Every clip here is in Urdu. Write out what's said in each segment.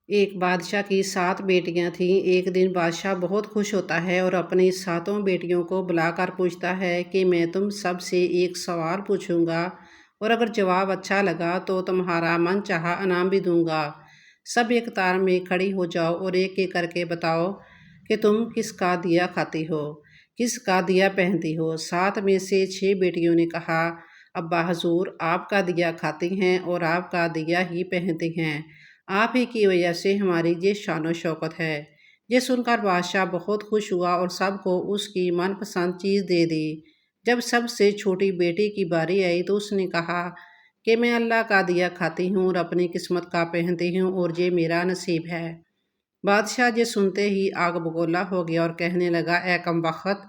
ایک بادشاہ کی 7 بیٹیاں تھیں۔ ایک دن بادشاہ بہت خوش ہوتا ہے اور اپنی 7 بیٹیوں کو بلا کر پوچھتا ہے کہ میں تم سب سے ایک سوال پوچھوں گا اور اگر جواب اچھا لگا تو تمہارا من چاہا انعام بھی دوں گا۔ سب ایک قطار میں کھڑی ہو جاؤ اور ایک ایک کر کے بتاؤ کہ تم کس کا دیا کھاتی ہو، کس کا دیا پہنتی ہو۔ 7 میں سے 6 بیٹیوں نے کہا، ابا حضور آپ کا دیا کھاتی ہیں اور آپ کا دیا ہی پہنتی ہیں، آپ ہی کی وجہ سے ہماری یہ شان و شوکت ہے۔ یہ سن کر بادشاہ بہت خوش ہوا اور سب کو اس کی من پسند چیز دے دی۔ جب سب سے چھوٹی بیٹی کی باری آئی تو اس نے کہا کہ میں اللہ کا دیا کھاتی ہوں اور اپنی قسمت کا پہنتی ہوں اور یہ میرا نصیب ہے۔ بادشاہ یہ سنتے ہی آگ بگولا ہو گیا اور کہنے لگا، اے کم بخت،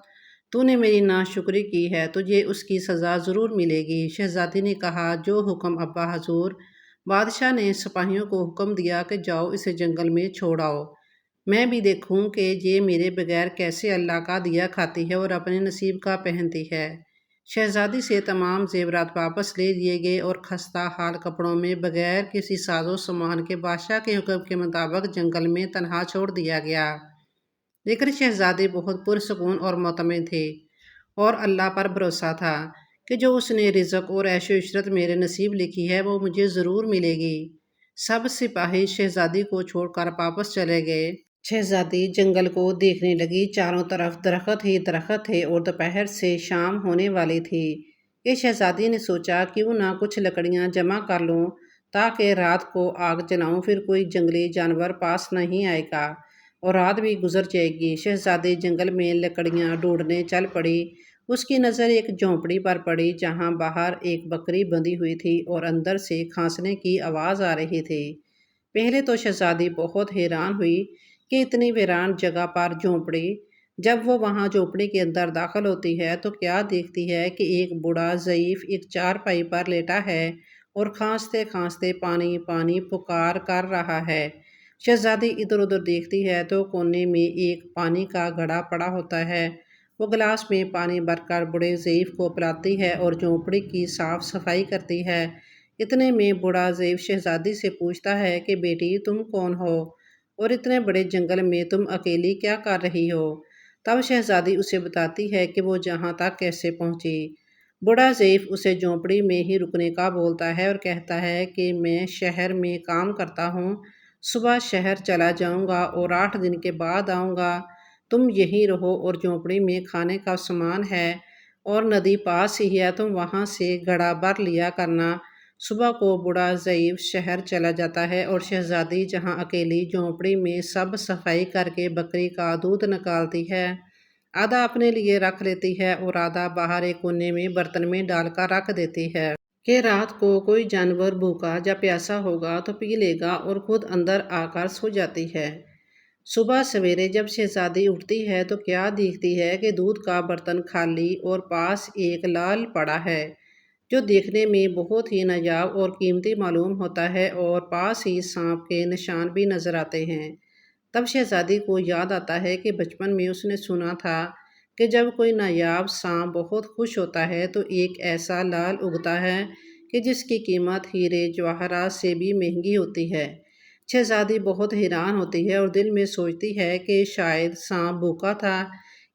تو نے میری ناشکری کی ہے، تجھے اس کی سزا ضرور ملے گی۔ شہزادی نے کہا، جو حکم ابا حضور۔ بادشاہ نے سپاہیوں کو حکم دیا کہ جاؤ اسے جنگل میں چھوڑ آؤ، میں بھی دیکھوں کہ یہ میرے بغیر کیسے اللہ کا دیا کھاتی ہے اور اپنے نصیب کا پہنتی ہے۔ شہزادی سے تمام زیورات واپس لے لیے گئے اور خستہ حال کپڑوں میں بغیر کسی ساز و سامان کے بادشاہ کے حکم کے مطابق جنگل میں تنہا چھوڑ دیا گیا۔ لیکن شہزادی بہت پرسکون اور مطمئن تھے اور اللہ پر بھروسہ تھا کہ جو اس نے رزق اور عیش و عشرت میرے نصیب لکھی ہے وہ مجھے ضرور ملے گی۔ سب سپاہی شہزادی کو چھوڑ کر واپس چلے گئے۔ شہزادی جنگل کو دیکھنے لگی، چاروں طرف درخت ہی درخت تھے اور دوپہر سے شام ہونے والی تھی کہ شہزادی نے سوچا کیوں نہ کچھ لکڑیاں جمع کر لوں تاکہ رات کو آگ جلاؤں، پھر کوئی جنگلی جانور پاس نہیں آئے گا اور رات بھی گزر جائے گی۔ شہزادی جنگل میں لکڑیاں ڈھونڈنے چل پڑی۔ اس کی نظر ایک جھونپڑی پر پڑی جہاں باہر ایک بکری بندھی ہوئی تھی اور اندر سے کھانسنے کی آواز آ رہی تھی۔ پہلے تو شہزادی بہت حیران ہوئی کہ اتنی ویران جگہ پر جھونپڑی۔ جب وہ وہاں جھونپڑی کے اندر داخل ہوتی ہے تو کیا دیکھتی ہے کہ ایک بوڑھا ضعیف ایک چارپائی پر لیٹا ہے اور کھانستے کھانستے پانی پانی پکار کر رہا ہے۔ شہزادی ادھر ادھر دیکھتی ہے تو کونے میں ایک پانی کا گھڑا پڑا ہوتا ہے۔ وہ گلاس میں پانی بھر کر بوڑھے ضعیف کو پلاتی ہے اور جھونپڑی کی صاف صفائی کرتی ہے۔ اتنے میں بوڑھا ضعیف شہزادی سے پوچھتا ہے کہ بیٹی تم کون ہو اور اتنے بڑے جنگل میں تم اکیلی کیا کر رہی ہو؟ تب شہزادی اسے بتاتی ہے کہ وہ جہاں تک کیسے پہنچی۔ بوڑھا ضعیف اسے جھونپڑی میں ہی رکنے کا بولتا ہے اور کہتا ہے کہ میں شہر میں کام کرتا ہوں، صبح شہر چلا جاؤں گا اور 8 دن کے بعد آؤں گا، تم یہیں رہو اور جھونپڑی میں کھانے کا سامان ہے اور ندی پاس ہی ہے، تم وہاں سے گھڑا بھر لیا کرنا۔ صبح کو بوڑھا ضعیف شہر چلا جاتا ہے اور شہزادی جہاں اکیلی جھونپڑی میں سب صفائی کر کے بکری کا دودھ نکالتی ہے، آدھا اپنے لیے رکھ لیتی ہے اور آدھا باہر ایک کونے میں برتن میں ڈال کر رکھ دیتی ہے کہ رات کو کوئی جانور بھوکا یا پیاسا ہوگا تو پی لے گا اور خود اندر آ کر سو جاتی ہے۔ صبح سویرے جب شہزادی اٹھتی ہے تو کیا دیکھتی ہے کہ دودھ کا برتن خالی اور پاس ایک لال پڑا ہے جو دیکھنے میں بہت ہی نایاب اور قیمتی معلوم ہوتا ہے اور پاس ہی سانپ کے نشان بھی نظر آتے ہیں۔ تب شہزادی کو یاد آتا ہے کہ بچپن میں اس نے سنا تھا کہ جب کوئی نایاب سانپ بہت خوش ہوتا ہے تو ایک ایسا لال اگتا ہے کہ جس کی قیمت ہیرے جواہرات سے بھی مہنگی ہوتی ہے۔ شہزادی بہت حیران ہوتی ہے اور دل میں سوچتی ہے کہ شاید سانپ بھوکا تھا،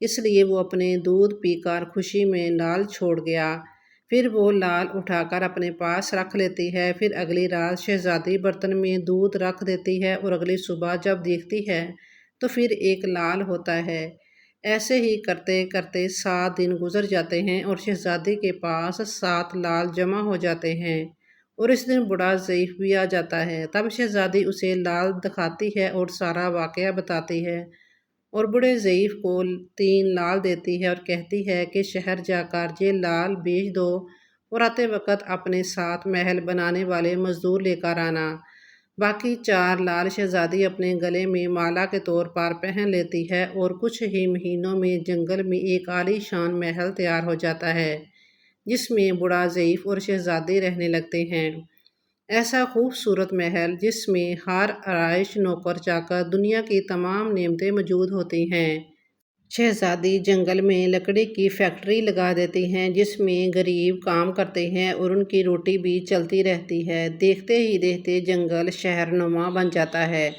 اس لیے وہ اپنے دودھ پی کر خوشی میں لال چھوڑ گیا۔ پھر وہ لال اٹھا کر اپنے پاس رکھ لیتی ہے۔ پھر اگلی رات شہزادی برتن میں دودھ رکھ دیتی ہے اور اگلی صبح جب دیکھتی ہے تو پھر ایک لال ہوتا ہے۔ ایسے ہی کرتے کرتے 7 دن گزر جاتے ہیں اور شہزادی کے پاس 7 لال جمع ہو جاتے ہیں اور اس دن بوڑھا ضعیف بھی آ جاتا ہے۔ تب شہزادی اسے لال دکھاتی ہے اور سارا واقعہ بتاتی ہے اور بوڑھے ضعیف کو 3 لال دیتی ہے اور کہتی ہے کہ شہر جا کر یہ لال بیچ دو اور آتے وقت اپنے ساتھ محل بنانے والے مزدور لے کر آنا۔ باقی 4 لال شہزادی اپنے گلے میں مالا کے طور پر پہن لیتی ہے اور کچھ ہی مہینوں میں جنگل میں ایک عالی شان محل تیار ہو جاتا ہے جس میں بوڑھا ضعیف اور شہزادی رہنے لگتے ہیں۔ ایسا خوبصورت محل جس میں ہر آرائش نوکر چاکر دنیا کی تمام نعمتیں موجود ہوتی ہیں۔ شہزادی جنگل میں لکڑی کی فیکٹری لگا دیتی ہیں جس میں غریب کام کرتے ہیں اور ان کی روٹی بھی چلتی رہتی ہے۔ دیکھتے ہی دیکھتے جنگل شہر نما بن جاتا ہے۔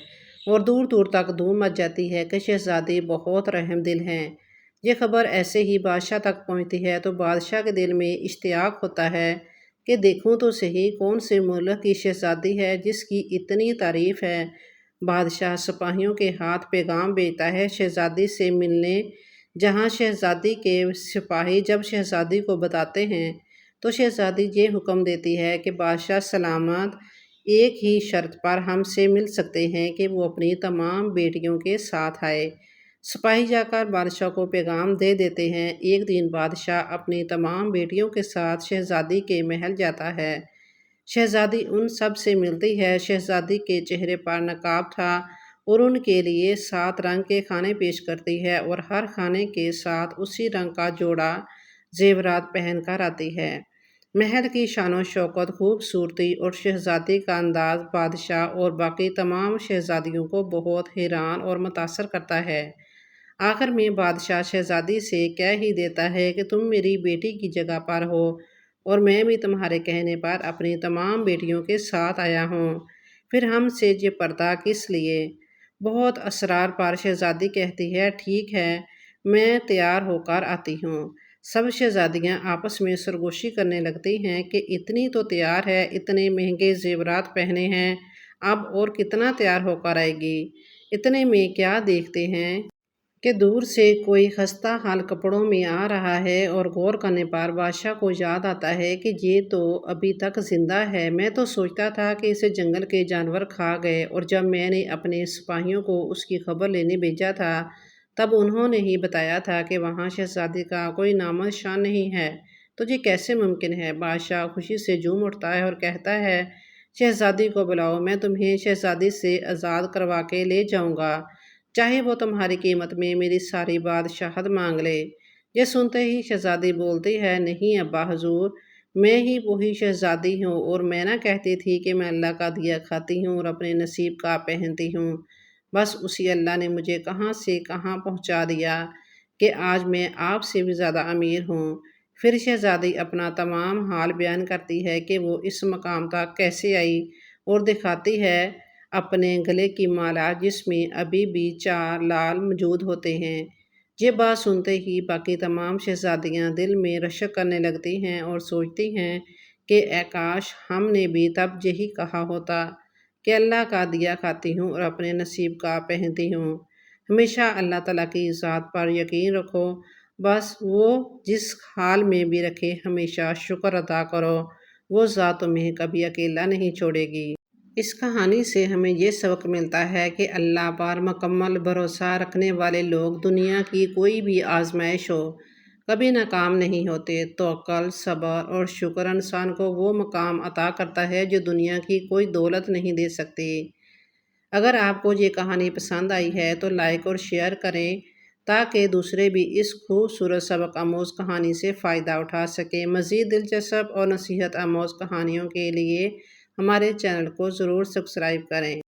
اور دور دور تک دھوم مچ جاتی ہے کہ شہزادی بہت رحم دل ہیں۔ یہ خبر ایسے ہی بادشاہ تک پہنچتی ہے تو بادشاہ کے دل میں اشتیاق ہوتا ہے کہ دیکھوں تو صحیح کون سے ملک کی شہزادی ہے جس کی اتنی تعریف ہے۔ بادشاہ سپاہیوں کے ہاتھ پیغام بھیجتا ہے شہزادی سے ملنے۔ جہاں شہزادی کے سپاہی جب شہزادی کو بتاتے ہیں تو شہزادی یہ حکم دیتی ہے کہ بادشاہ سلامت ایک ہی شرط پر ہم سے مل سکتے ہیں کہ وہ اپنی تمام بیٹیوں کے ساتھ آئے۔ سپاہی جا کر بادشاہ کو پیغام دے دیتے ہیں۔ ایک دن بادشاہ اپنی تمام بیٹیوں کے ساتھ شہزادی کے محل جاتا ہے۔ شہزادی ان سب سے ملتی ہے۔ شہزادی کے چہرے پر نقاب تھا اور ان کے لیے 7 رنگ کے کھانے پیش کرتی ہے اور ہر کھانے کے ساتھ اسی رنگ کا جوڑا زیورات پہن کر آتی ہے۔ محل کی شان و شوکت، خوبصورتی اور شہزادی کا انداز بادشاہ اور باقی تمام شہزادیوں کو بہت حیران اور متاثر کرتا ہے۔ آخر میں بادشاہ شہزادی سے کہہ ہی دیتا ہے کہ تم میری بیٹی کی جگہ پر ہو اور میں بھی تمہارے کہنے پر اپنی تمام بیٹیوں کے ساتھ آیا ہوں، پھر ہم سے یہ پردہ کس لیے؟ بہت اصرار پر شہزادی کہتی ہے ٹھیک ہے، میں تیار ہو کر آتی ہوں۔ سب شہزادیاں آپس میں سرگوشی کرنے لگتی ہیں کہ اتنی تو تیار ہے، اتنے مہنگے زیورات پہنے ہیں، اب اور کتنا تیار ہو کر آئے گی۔ اتنے میں کیا دیکھتے ہیں کہ دور سے کوئی خستہ حال کپڑوں میں آ رہا ہے اور غور کرنے پر بادشاہ کو یاد آتا ہے کہ یہ تو ابھی تک زندہ ہے۔ میں تو سوچتا تھا کہ اسے جنگل کے جانور کھا گئے، اور جب میں نے اپنے سپاہیوں کو اس کی خبر لینے بھیجا تھا تب انہوں نے ہی بتایا تھا کہ وہاں شہزادی کا کوئی نام و نشان نہیں ہے، تو یہ کیسے ممکن ہے؟ بادشاہ خوشی سے جھوم اٹھتا ہے اور کہتا ہے شہزادی کو بلاؤ، میں تمہیں شہزادی سے آزاد کروا کے لے جاؤں گا، چاہے وہ تمہاری قیمت میں میری ساری بادشاہت مانگ لے۔ یہ سنتے ہی شہزادی بولتی ہے نہیں ابا حضور، میں ہی وہی شہزادی ہوں، اور میں نہ کہتی تھی کہ میں اللہ کا دیا کھاتی ہوں اور اپنے نصیب کا پہنتی ہوں، بس اسی اللہ نے مجھے کہاں سے کہاں پہنچا دیا کہ آج میں آپ سے بھی زیادہ امیر ہوں۔ پھر شہزادی اپنا تمام حال بیان کرتی ہے کہ وہ اس مقام تک کیسے آئی اور دکھاتی ہے اپنے گلے کی مالا جس میں ابھی بھی 4 لال موجود ہوتے ہیں۔ یہ بات سنتے ہی باقی تمام شہزادیاں دل میں رشک کرنے لگتی ہیں اور سوچتی ہیں کہ اے کاش ہم نے بھی تب یہی کہا ہوتا کہ اللہ کا دیا کھاتی ہوں اور اپنے نصیب کا پہنتی ہوں۔ ہمیشہ اللہ تعالیٰ کی ذات پر یقین رکھو، بس وہ جس حال میں بھی رکھے ہمیشہ شکر ادا کرو، وہ ذات تمہیں کبھی اکیلا نہیں چھوڑے گی۔ اس کہانی سے ہمیں یہ سبق ملتا ہے کہ اللہ پر مکمل بھروسہ رکھنے والے لوگ دنیا کی کوئی بھی آزمائش ہو کبھی ناکام نہیں ہوتے۔ توکل، صبر اور شکر انسان کو وہ مقام عطا کرتا ہے جو دنیا کی کوئی دولت نہیں دے سکتی۔ اگر آپ کو یہ کہانی پسند آئی ہے تو لائک اور شیئر کریں تاکہ دوسرے بھی اس خوبصورت سبق آموز کہانی سے فائدہ اٹھا سکیں۔ مزید دلچسپ اور نصیحت آموز کہانیوں کے لیے ہمارے چینل کو ضرور سبسکرائب کریں۔